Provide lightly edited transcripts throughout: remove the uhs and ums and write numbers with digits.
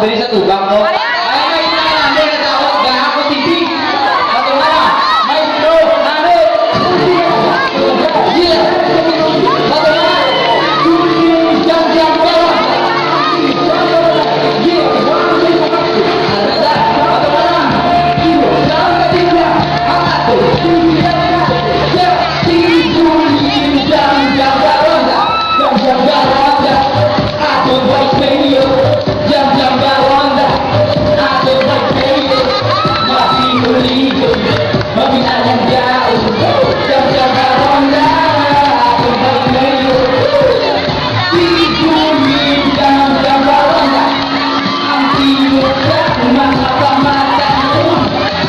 diri sa tubang ko. Ay, may namin na tawag gahako TV. Ato na, maestro, ano? Yeah. Ato na. Jam ko. Yeah. Ada, ato na. Jam ka tingla. Ato. Yeah. Jam baronda. Jam baronda. Ato boy failure. Jam baronda. Ato boy failure. Masimuligo. Mabinalang jauh. Jam baronda. Ato boy failure. Tiguling jam baronda. Ang tigot sa mga pamataan.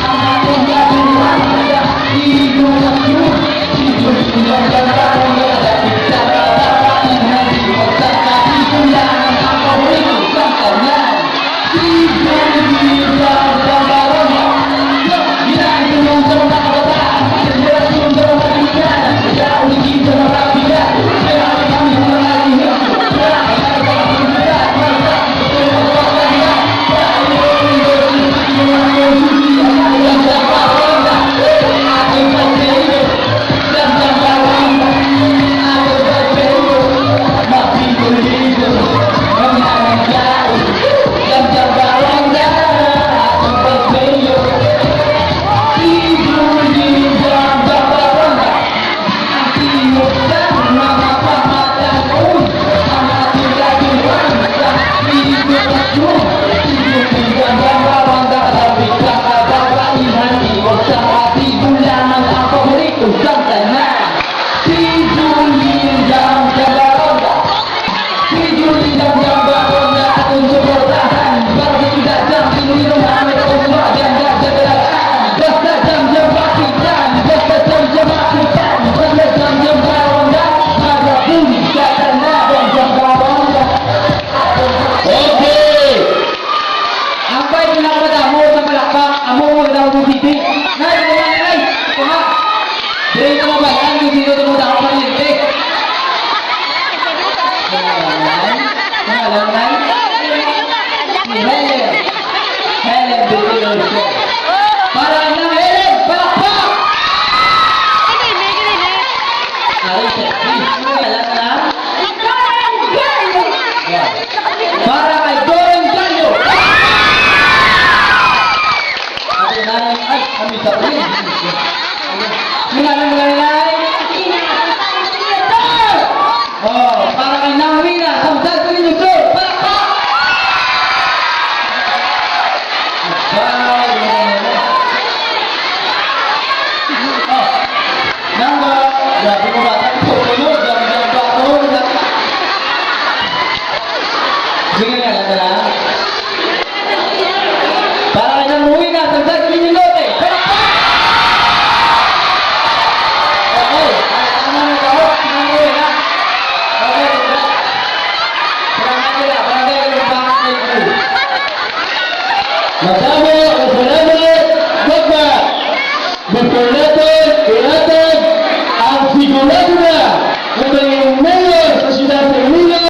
Ang ating gagawin. Tigot yun. Tiguling jam baronda. Dapit sa kabataan. Hindi mo sa katigulan. Ang paborito sa kanyan. Tiguling jam baronda. Ginagulong sa mga kabataan. Generasyon sa mga kaibigan. Kaya uligin sa mga kabigan. Kaya kami mga kaibigan. Kaya kami mga kaibigan. Para kay Doren Gallo. Ay, kami sa rin. Nanay. Oh, para kay Nawina, samsal ko ninyo, sir. Para pa! Oh, nangga, grabe mo bata. Tulog, jam-jam pa ako. Sige nga, lang. Para kay Nawina, samsal ko ninyo, lote. Para pa! Okay, ano na ito? Nawina. Okay, salamat nila. Para kayo ng pangakay ko. Masama, salamat, Pagka. Gusto natin, ihatag ang sigurado na